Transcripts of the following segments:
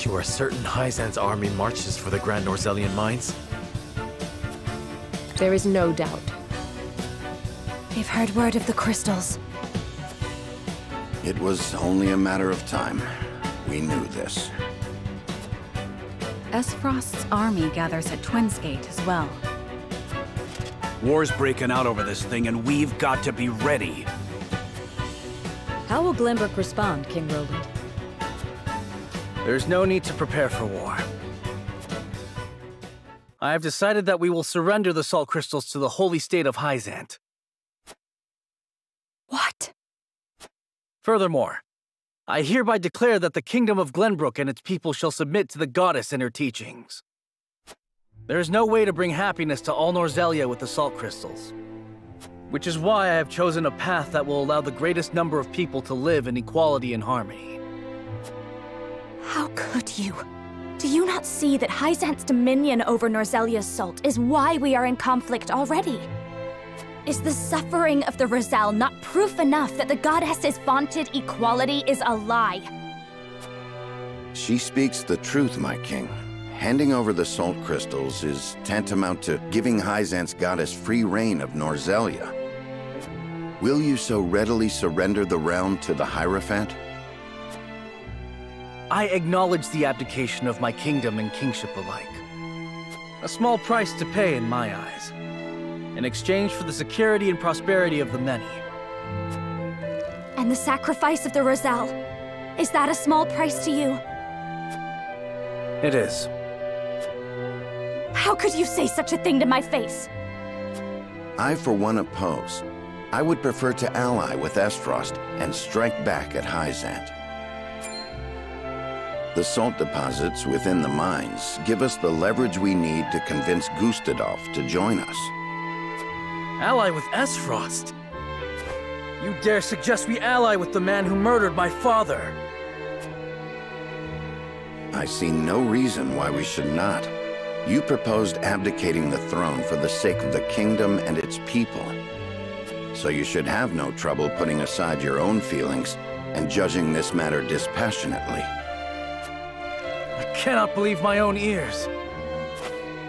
You are certain Hyzan's army marches for the Grand Rosellan mines? There is no doubt. They've heard word of the crystals. It was only a matter of time. We knew this. Frost's army gathers at Twins Gate as well. War's breaking out over this thing, and we've got to be ready. How will Glenbrook respond, King Roland? There's no need to prepare for war. I have decided that we will surrender the salt crystals to the holy state of Hyzant. What? Furthermore, I hereby declare that the kingdom of Glenbrook and its people shall submit to the goddess and her teachings. There is no way to bring happiness to all Norzelia with the salt crystals, which is why I have chosen a path that will allow the greatest number of people to live in equality and harmony. How could you? Do you not see that Hyzant's dominion over Norzelia's salt is why we are in conflict already? Is the suffering of the Rosal not proof enough that the goddess's vaunted equality is a lie? She speaks the truth, my king. Handing over the salt crystals is tantamount to giving Hyzant's goddess free reign of Norzelia. Will you so readily surrender the realm to the Hierophant? I acknowledge the abdication of my kingdom and kingship alike. A small price to pay in my eyes, in exchange for the security and prosperity of the many. And the sacrifice of the Rosal, is that a small price to you? It is. How could you say such a thing to my face? I, for one, oppose. I would prefer to ally with Frost and strike back at Hyzant. The salt deposits within the mines give us the leverage we need to convince Gustadolf to join us. Ally with Frost? You dare suggest we ally with the man who murdered my father? I see no reason why we should not. You proposed abdicating the throne for the sake of the kingdom and its people. So you should have no trouble putting aside your own feelings and judging this matter dispassionately. I cannot believe my own ears.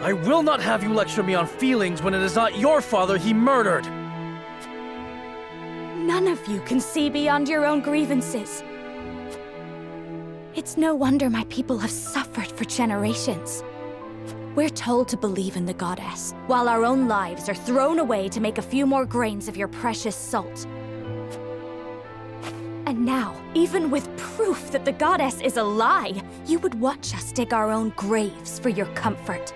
I will not have you lecture me on feelings when it is not your father he murdered! None of you can see beyond your own grievances. It's no wonder my people have suffered for generations. We're told to believe in the goddess, while our own lives are thrown away to make a few more grains of your precious salt. And now, even with proof that the goddess is a lie, you would watch us dig our own graves for your comfort.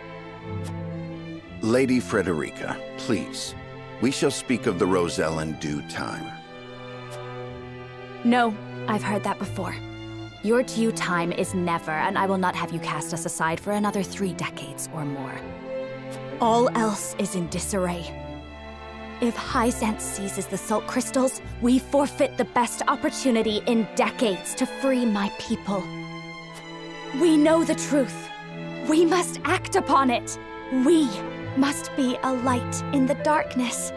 Lady Frederica, please. We shall speak of the Rosel in due time. No, I've heard that before. Your due time is never, and I will not have you cast us aside for another 3 decades or more. All else is in disarray. If Hyzant seizes the salt crystals, we forfeit the best opportunity in decades to free my people. We know the truth. We must act upon it. We must be a light in the darkness.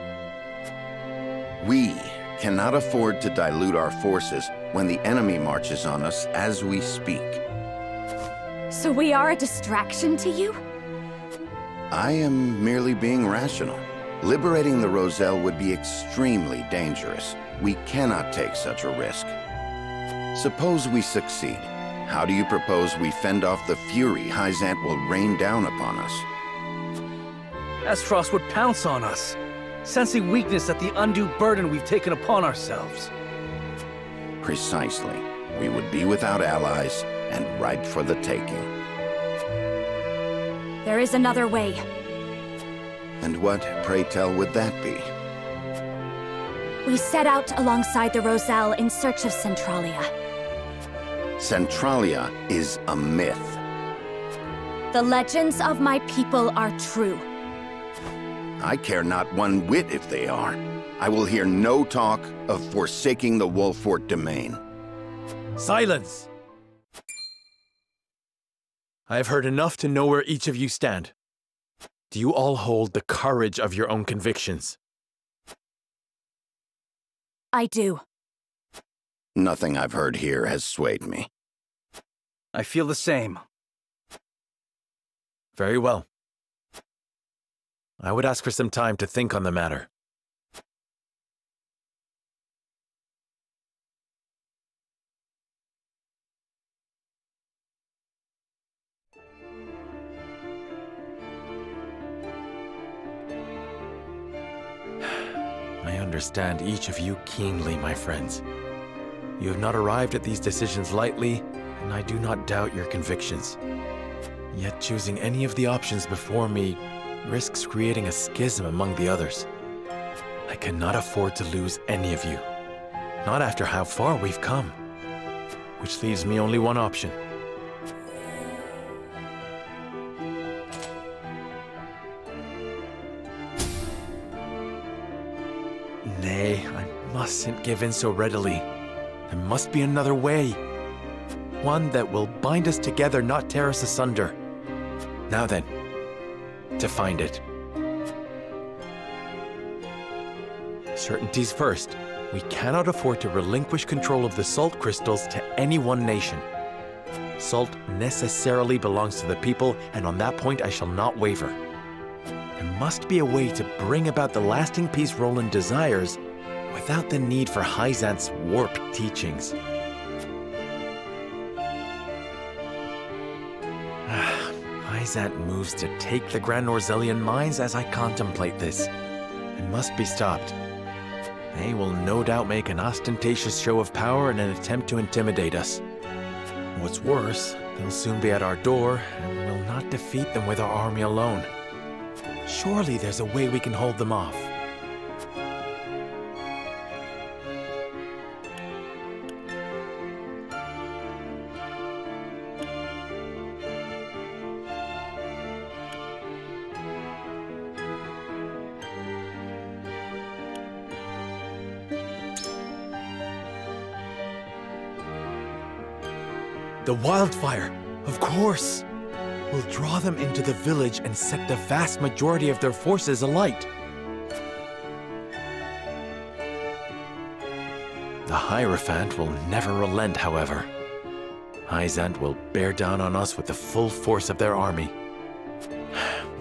We cannot afford to dilute our forces when the enemy marches on us as we speak. So we are a distraction to you? I am merely being rational. Liberating the Rosel would be extremely dangerous. We cannot take such a risk. Suppose we succeed. How do you propose we fend off the fury Hyzant will rain down upon us? Frost would pounce on us, sensing weakness at the undue burden we've taken upon ourselves. Precisely. We would be without allies and ripe for the taking. There is another way. And what, pray tell, would that be? We set out alongside the Rosal in search of Centralia. Centralia is a myth. The legends of my people are true. I care not one whit if they are. I will hear no talk of forsaking the Wolfort domain. Silence! I have heard enough to know where each of you stand. Do you all hold the courage of your own convictions? I do. Nothing I've heard here has swayed me. I feel the same. Very well. I would ask for some time to think on the matter. I understand each of you keenly, my friends. You have not arrived at these decisions lightly, and I do not doubt your convictions. Yet choosing any of the options before me risks creating a schism among the others. I cannot afford to lose any of you, not after how far we've come. Which leaves me only one option. Nay, I mustn't give in so readily. There must be another way. One that will bind us together, not tear us asunder. Now then, to find it. Certainties first. We cannot afford to relinquish control of the salt crystals to any one nation. Salt necessarily belongs to the people, and on that point I shall not waver. There must be a way to bring about the lasting peace Roland desires without the need for Hyzant's warped teachings. Hyzant moves to take the Grand Rosellan mines as I contemplate this. It must be stopped. They will no doubt make an ostentatious show of power in an attempt to intimidate us. What's worse, they'll soon be at our door, and we'll not defeat them with our army alone. Surely there's a way we can hold them off. The wildfire, of course! We'll draw them into the village and set the vast majority of their forces alight. The Hierophant will never relent, however. Hyzant will bear down on us with the full force of their army.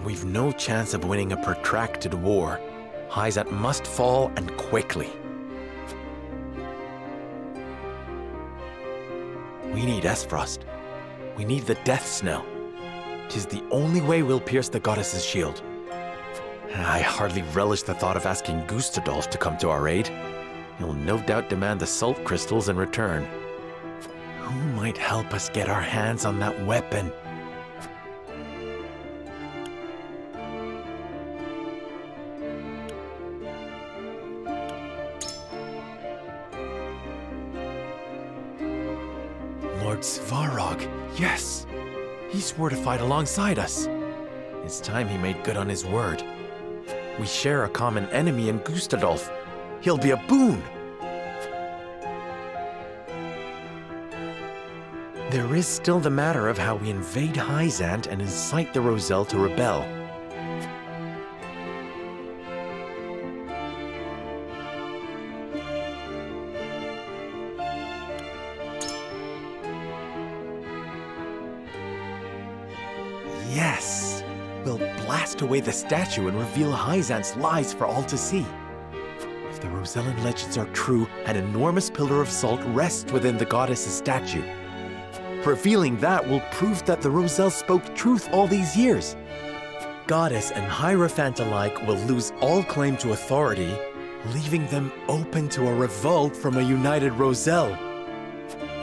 We've no chance of winning a protracted war. Hyzant must fall, and quickly. We need Esfrost. We need the Death's Knell. 'Tis the only way we'll pierce the goddess's shield. I hardly relish the thought of asking Gustadolf to come to our aid. He'll no doubt demand the salt crystals in return. Who might help us get our hands on that weapon? Lord Svarog, yes! He's fortified alongside us. It's time he made good on his word. We share a common enemy in Gustadolf. He'll be a boon! There is still the matter of how we invade Hyzant and incite the Roselle to rebel. Yes! We'll blast away the statue and reveal Hyzant's lies for all to see. If the Rosellan legends are true, an enormous pillar of salt rests within the goddess's statue. Revealing that will prove that the Roselle spoke truth all these years. Goddess and Hierophant alike will lose all claim to authority, leaving them open to a revolt from a united Roselle.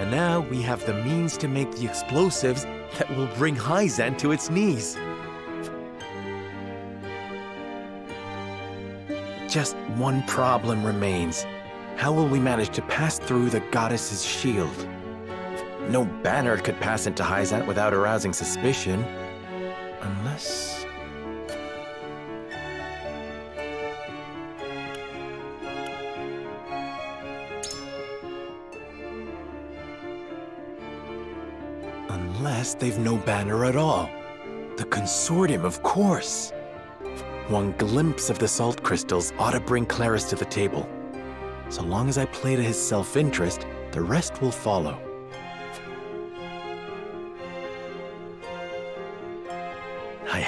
And now we have the means to make the explosives that will bring Hyzant to its knees. Just one problem remains. How will we manage to pass through the goddess's shield? No banner could pass into Hyzant without arousing suspicion. Unless... Unless they've no banner at all. The consortium, of course. One glimpse of the salt crystals ought to bring Claris to the table. So long as I play to his self-interest, the rest will follow.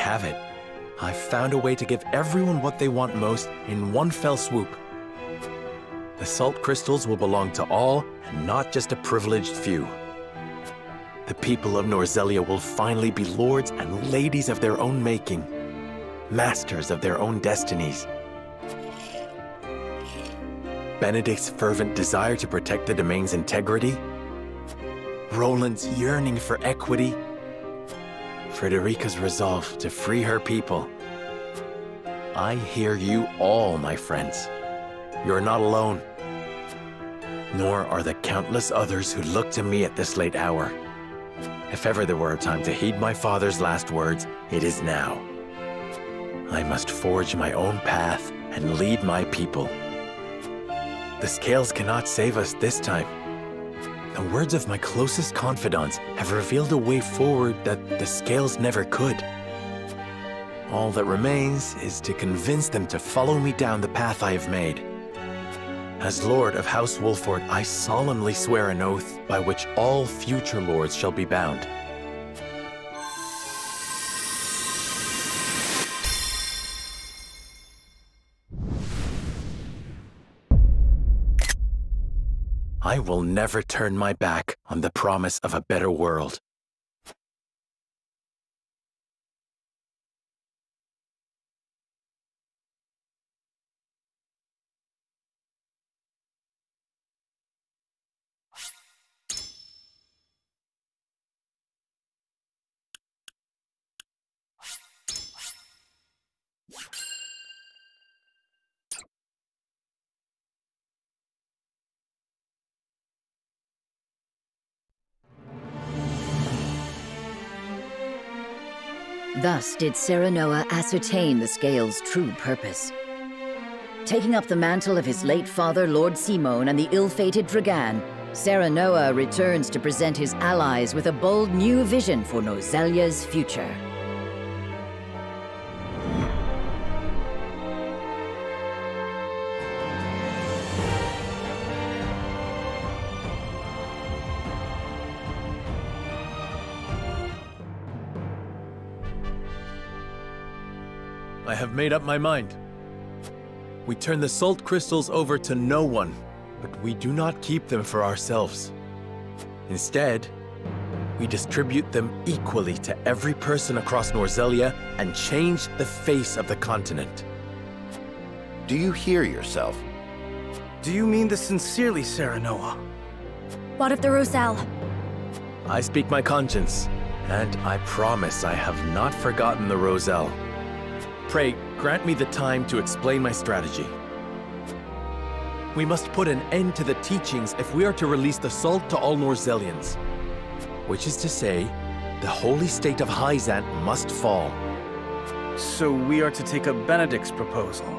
have it. I've found a way to give everyone what they want most in one fell swoop. The salt crystals will belong to all, and not just a privileged few. The people of Norzellia will finally be lords and ladies of their own making, masters of their own destinies. Benedict's fervent desire to protect the domain's integrity, Roland's yearning for equity, Frederica's resolve to free her people. I hear you all, my friends. You're not alone. Nor are the countless others who look to me at this late hour. If ever there were a time to heed my father's last words, it is now. I must forge my own path and lead my people. The scales cannot save us this time. The words of my closest confidants have revealed a way forward that the scales never could. All that remains is to convince them to follow me down the path I have made. As Lord of House Wolfort, I solemnly swear an oath by which all future lords shall be bound. I will never turn my back on the promise of a better world. Thus did Serenoa ascertain the Scale's true purpose. Taking up the mantle of his late father, Lord Simone, and the ill-fated Dragan, Serenoa returns to present his allies with a bold new vision for Norzellia's future. I have made up my mind. We turn the salt crystals over to no one, but we do not keep them for ourselves. Instead, we distribute them equally to every person across Norzellia and change the face of the continent. Do you hear yourself? Do you mean this sincerely, Serenoa? What of the Roselle? I speak my conscience, and I promise I have not forgotten the Roselle. Pray, grant me the time to explain my strategy. We must put an end to the teachings if we are to release the salt to all Norzellians. Which is to say, the holy state of Hyzant must fall. So we are to take up Benedict's proposal?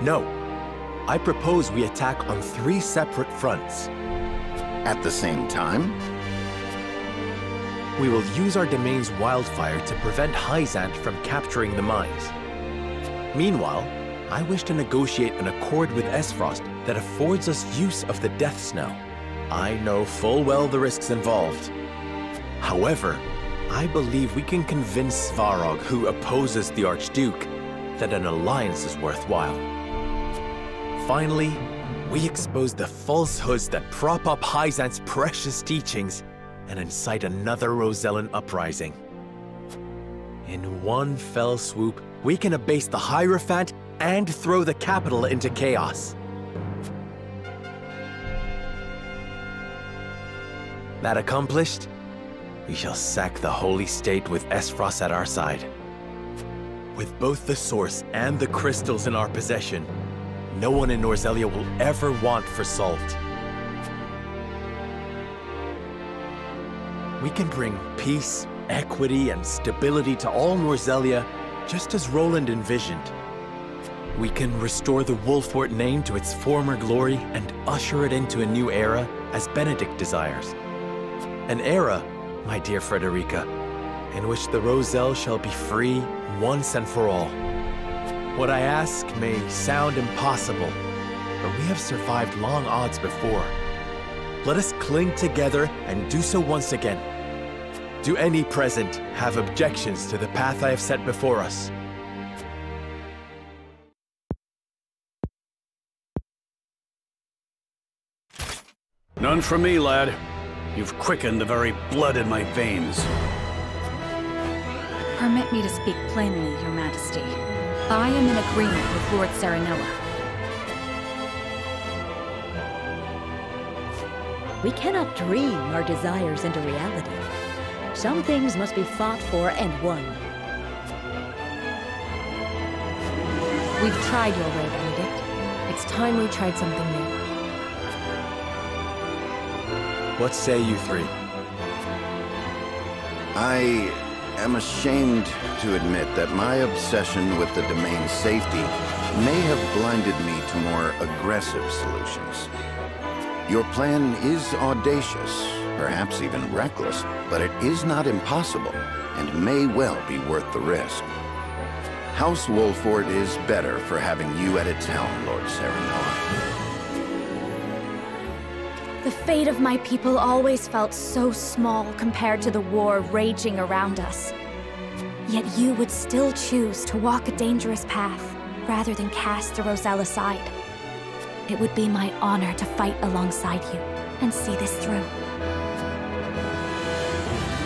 No. I propose we attack on 3 separate fronts. At the same time? We will use our domain's wildfire to prevent Hyzant from capturing the mines. Meanwhile, I wish to negotiate an accord with Esfrost that affords us use of the Death Snow. I know full well the risks involved. However, I believe we can convince Svarog, who opposes the Archduke, that an alliance is worthwhile. Finally, we expose the falsehoods that prop up Hyzant's precious teachings and incite another Rosellan uprising. In one fell swoop, we can abase the Hierophant and throw the capital into chaos. That accomplished, we shall sack the Holy State with Esfrost at our side. With both the source and the crystals in our possession, no one in Norzellia will ever want for salt. We can bring peace, equity, and stability to all Norzellia, just as Roland envisioned. We can restore the Wolfort name to its former glory and usher it into a new era, as Benedict desires. An era, my dear Frederica, in which the Roselle shall be free once and for all. What I ask may sound impossible, but we have survived long odds before. Let us cling together and do so once again. Do any present have objections to the path I have set before us? None from me, lad. You've quickened the very blood in my veins. Permit me to speak plainly, Your Majesty. I am in agreement with Lord Serenoa. We cannot dream our desires into reality. Some things must be fought for and won. We've tried your way, Benedict. It's time we tried something new. What say you three? I am ashamed to admit that my obsession with the domain's safety may have blinded me to more aggressive solutions. Your plan is audacious, perhaps even reckless, but it is not impossible, and may well be worth the risk. House Wolfort is better for having you at its helm, Lord Serenoa. The fate of my people always felt so small compared to the war raging around us. Yet you would still choose to walk a dangerous path, rather than cast the Roselle aside. It would be my honor to fight alongside you, and see this through.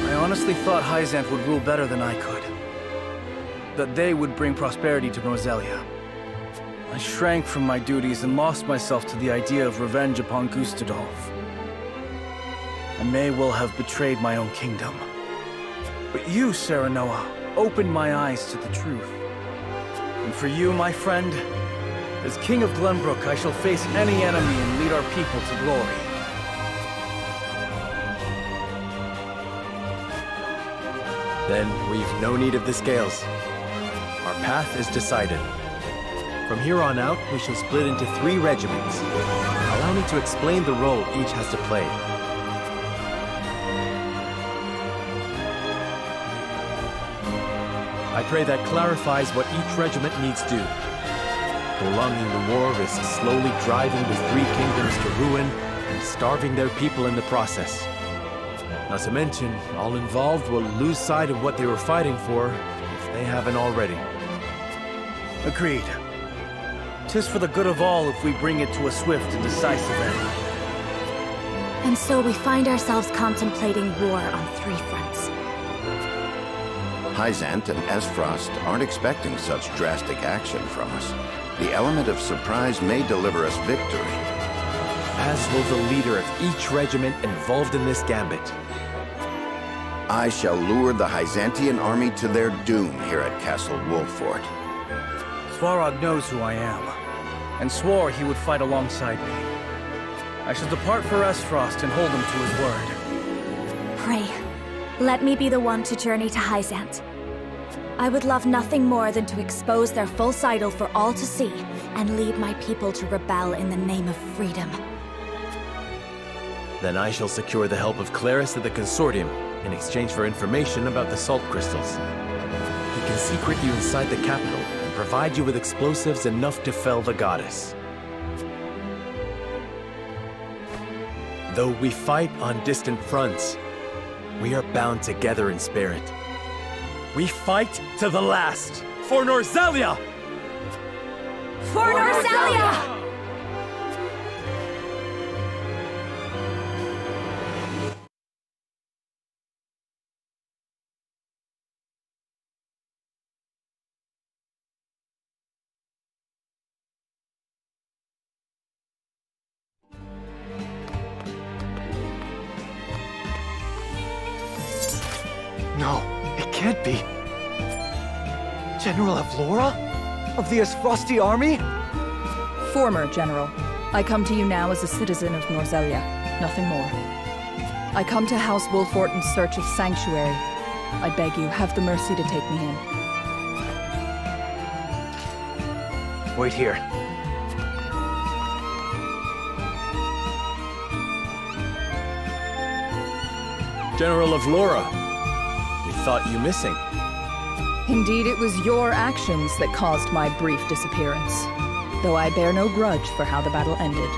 I honestly thought Hyzant would rule better than I could. That they would bring prosperity to Norzelia. I shrank from my duties and lost myself to the idea of revenge upon Gustadolf. I may well have betrayed my own kingdom. But you, Serenoa, opened my eyes to the truth. And for you, my friend, as King of Glenbrook, I shall face any enemy and lead our people to glory. Then we've no need of the scales. Our path is decided. From here on out, we shall split into 3 regiments. Allow me to explain the role each has to play. I pray that clarifies what each regiment needs do. Prolonging the war risks slowly driving the 3 kingdoms to ruin and starving their people in the process. Not to mention, all involved will lose sight of what they were fighting for, if they haven't already. Agreed. 'Tis for the good of all if we bring it to a swift and decisive end. And so we find ourselves contemplating war on 3 fronts. Hyzant and Esfrost aren't expecting such drastic action from us. The element of surprise may deliver us victory. As will the leader of each regiment involved in this gambit. I shall lure the Hyzantian army to their doom here at Castle Wolfort. Svarog knows who I am, and swore he would fight alongside me. I shall depart for Esfrost and hold him to his word. Pray, let me be the one to journey to Hyzant. I would love nothing more than to expose their false idol for all to see, and lead my people to rebel in the name of freedom. Then I shall secure the help of Claris at the Consortium, in exchange for information about the salt crystals. He can secret you inside the capital, and provide you with explosives enough to fell the goddess. Though we fight on distant fronts, we are bound together in spirit. We fight to the last, for Norzelia! For Norzelia! No, it can't be. General Avlora? Of the Esfrosti army? Former General. I come to you now as a citizen of Norzelia, nothing more. I come to House Wolfort in search of sanctuary. I beg you, have the mercy to take me in. Wait here. General Avlora, we thought you missing. Indeed, it was your actions that caused my brief disappearance, though I bear no grudge for how the battle ended.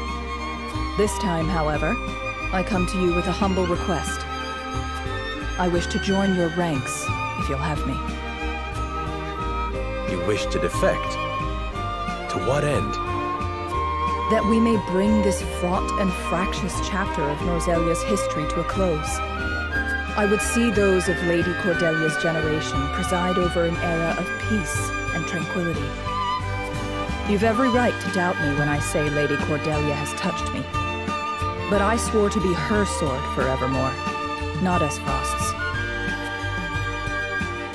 This time, however, I come to you with a humble request. I wish to join your ranks, if you'll have me. You wish to defect? To what end? That we may bring this fraught and fractious chapter of Norzelia's history to a close. I would see those of Lady Cordelia's generation preside over an era of peace and tranquility. You've every right to doubt me when I say Lady Cordelia has touched me. But I swore to be her sword forevermore, not Esfrost's.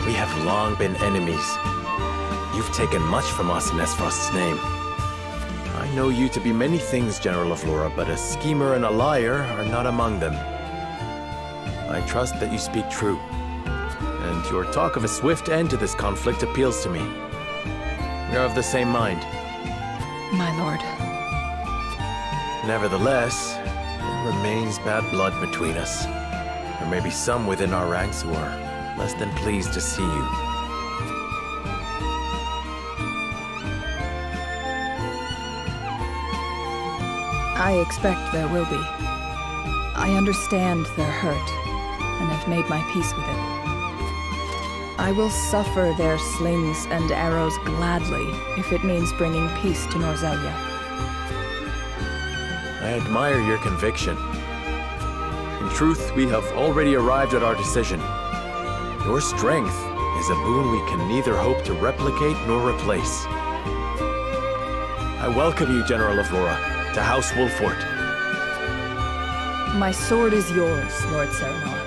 We have long been enemies. You've taken much from us in Esfrost's name. I know you to be many things, General of Lora, but a schemer and a liar are not among them. I trust that you speak true, and your talk of a swift end to this conflict appeals to me. We are of the same mind. My lord. Nevertheless, there remains bad blood between us. There may be some within our ranks who are less than pleased to see you. I expect there will be. I understand their hurt, and have made my peace with it. I will suffer their slings and arrows gladly, if it means bringing peace to Norzelia. I admire your conviction. In truth, we have already arrived at our decision. Your strength is a boon we can neither hope to replicate nor replace. I welcome you, General of Lora, to House Wolfort. My sword is yours, Lord Serenoa.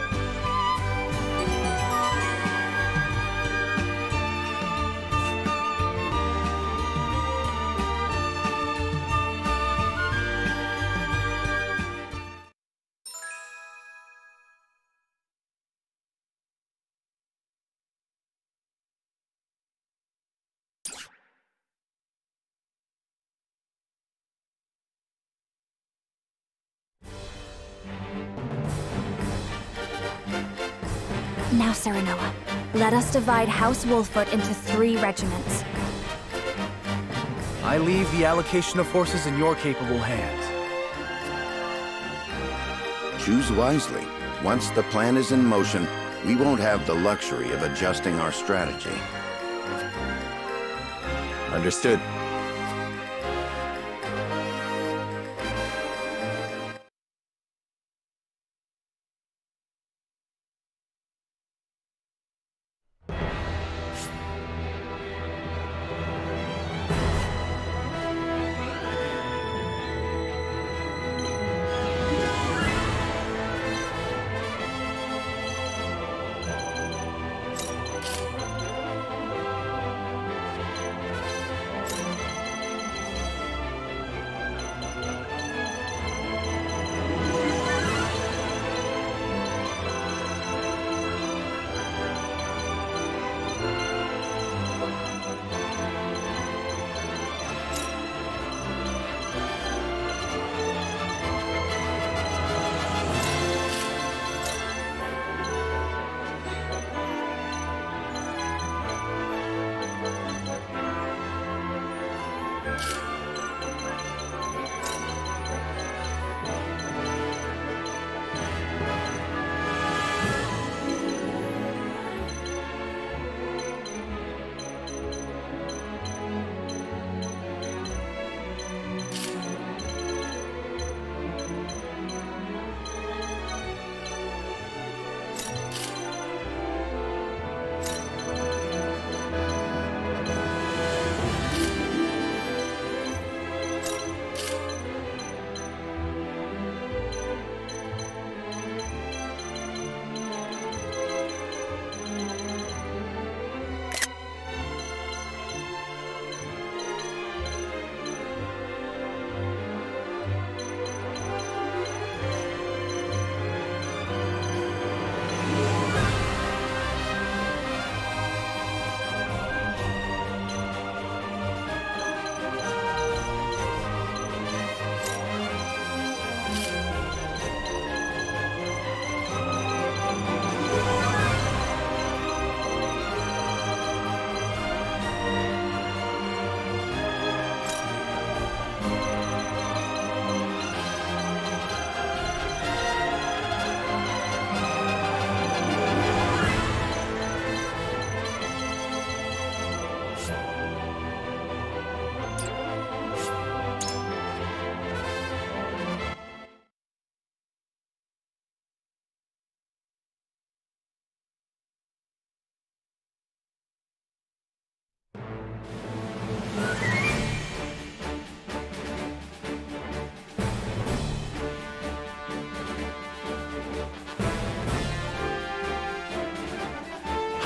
Now, Serenoa, let us divide House Wolfort into 3 regiments. I leave the allocation of forces in your capable hands. Choose wisely. Once the plan is in motion, we won't have the luxury of adjusting our strategy. Understood.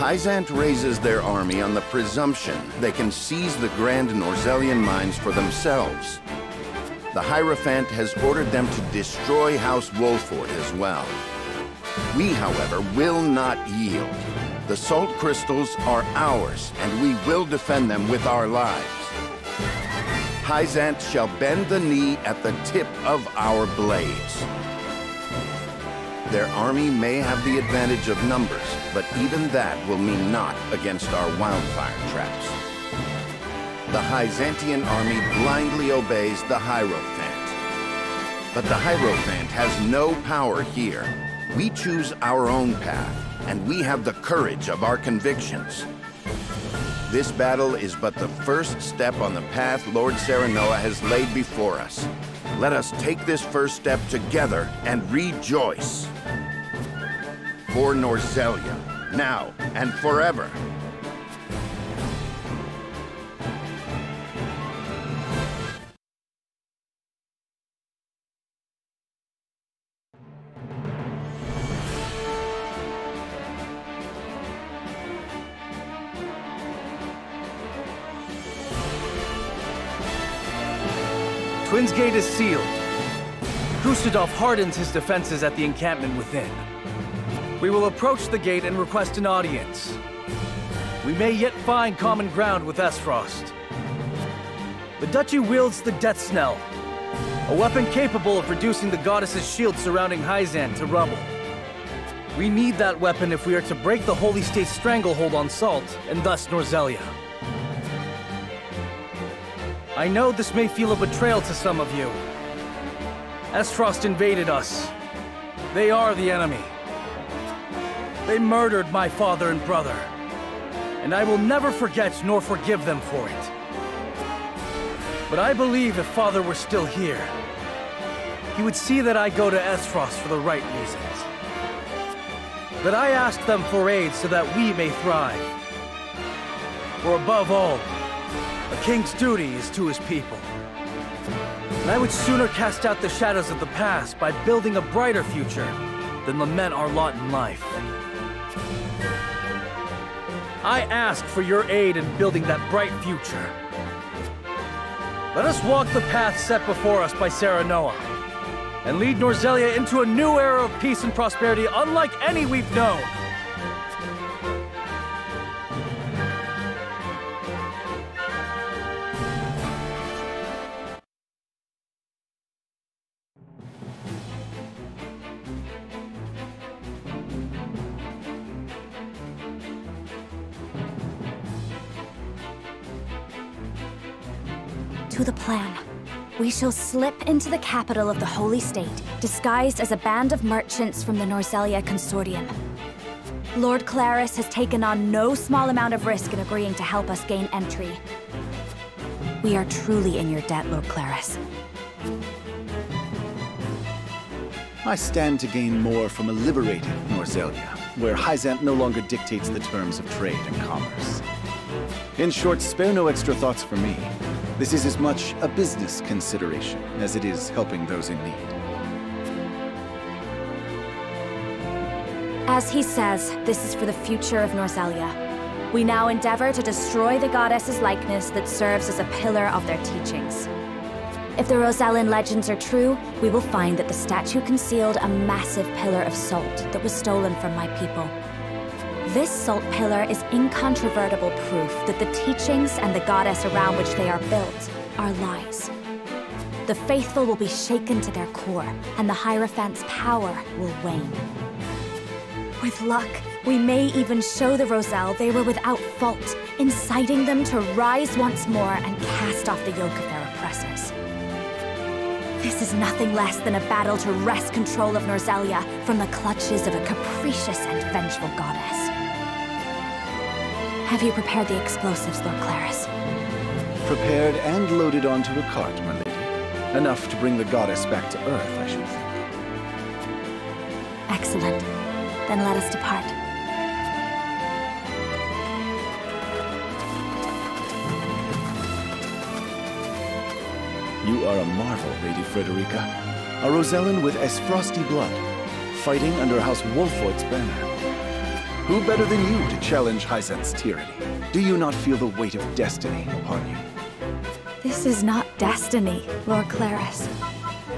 Hyzant raises their army on the presumption they can seize the Grand Norsellian mines for themselves. The Hierophant has ordered them to destroy House Wolfort as well. We, however, will not yield. The salt crystals are ours, and we will defend them with our lives. Hyzant shall bend the knee at the tip of our blades. Their army may have the advantage of numbers, but even that will mean naught against our wildfire traps. The Hyzantian army blindly obeys the Hierophant. But the Hierophant has no power here. We choose our own path, and we have the courage of our convictions. This battle is but the first step on the path Lord Serenoa has laid before us. Let us take this first step together and rejoice. For Norsellia, now and forever. Twins Gate is sealed. Kusudov hardens his defenses at the encampment within. We will approach the gate and request an audience. We may yet find common ground with Esfrost. The Duchy wields the Death Snell, a weapon capable of reducing the goddess's shield surrounding Hyzant to rubble. We need that weapon if we are to break the Holy State's stranglehold on Salt, and thus Norsellia. I know this may feel a betrayal to some of you. Esfrost invaded us. They are the enemy. They murdered my father and brother, and I will never forget nor forgive them for it. But I believe if Father were still here, he would see that I go to Esfrost for the right reasons. That I ask them for aid so that we may thrive. For above all, a king's duty is to his people. And I would sooner cast out the shadows of the past by building a brighter future than lament our lot in life. I ask for your aid in building that bright future. Let us walk the path set before us by Serenoa, and lead Norsellia into a new era of peace and prosperity unlike any we've known. To the plan. We shall slip into the capital of the Holy State, disguised as a band of merchants from the Norsellia Consortium. Lord Claris has taken on no small amount of risk in agreeing to help us gain entry. We are truly in your debt, Lord Claris. I stand to gain more from a liberated Norsellia, where Hyzant no longer dictates the terms of trade and commerce. In short, spare no extra thoughts for me. This is as much a business consideration as it is helping those in need. As he says, this is for the future of Norsellia. We now endeavor to destroy the goddess's likeness that serves as a pillar of their teachings. If the Rosellan legends are true, we will find that the statue concealed a massive pillar of salt that was stolen from my people. This salt pillar is incontrovertible proof that the teachings and the goddess around which they are built are lies. The faithful will be shaken to their core, and the Hierophant's power will wane. With luck, we may even show the Roselle they were without fault, inciting them to rise once more and cast off the yoke of their oppressors. This is nothing less than a battle to wrest control of Norsellia from the clutches of a capricious and vengeful goddess. Have you prepared the explosives, Lord Claris? Prepared and loaded onto a cart, my lady. Enough to bring the goddess back to Earth, I should think. Excellent. Then let us depart. You are a marvel, Lady Frederica. A Rosellan with as frosty blood, fighting under House Wolfort's banner. Who better than you to challenge Hyzant's tyranny? Do you not feel the weight of destiny upon you? This is not destiny, Lord Claris.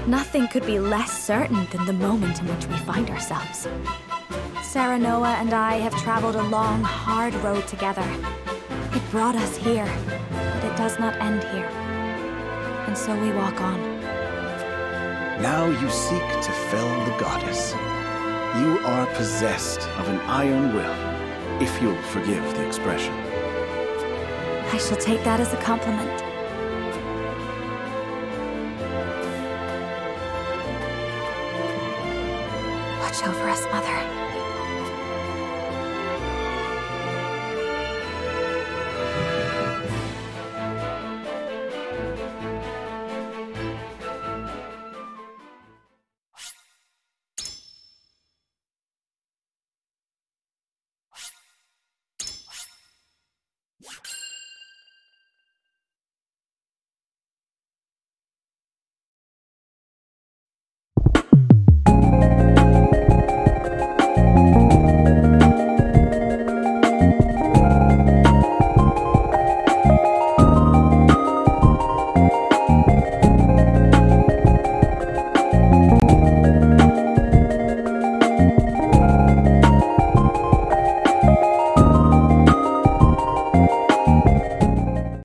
Nothing could be less certain than the moment in which we find ourselves. Serenoa and I have traveled a long, hard road together. It brought us here, but it does not end here. And so we walk on. Now you seek to fell the goddess. You are possessed of an iron will, if you'll forgive the expression. I shall take that as a compliment. Watch over us, Mother.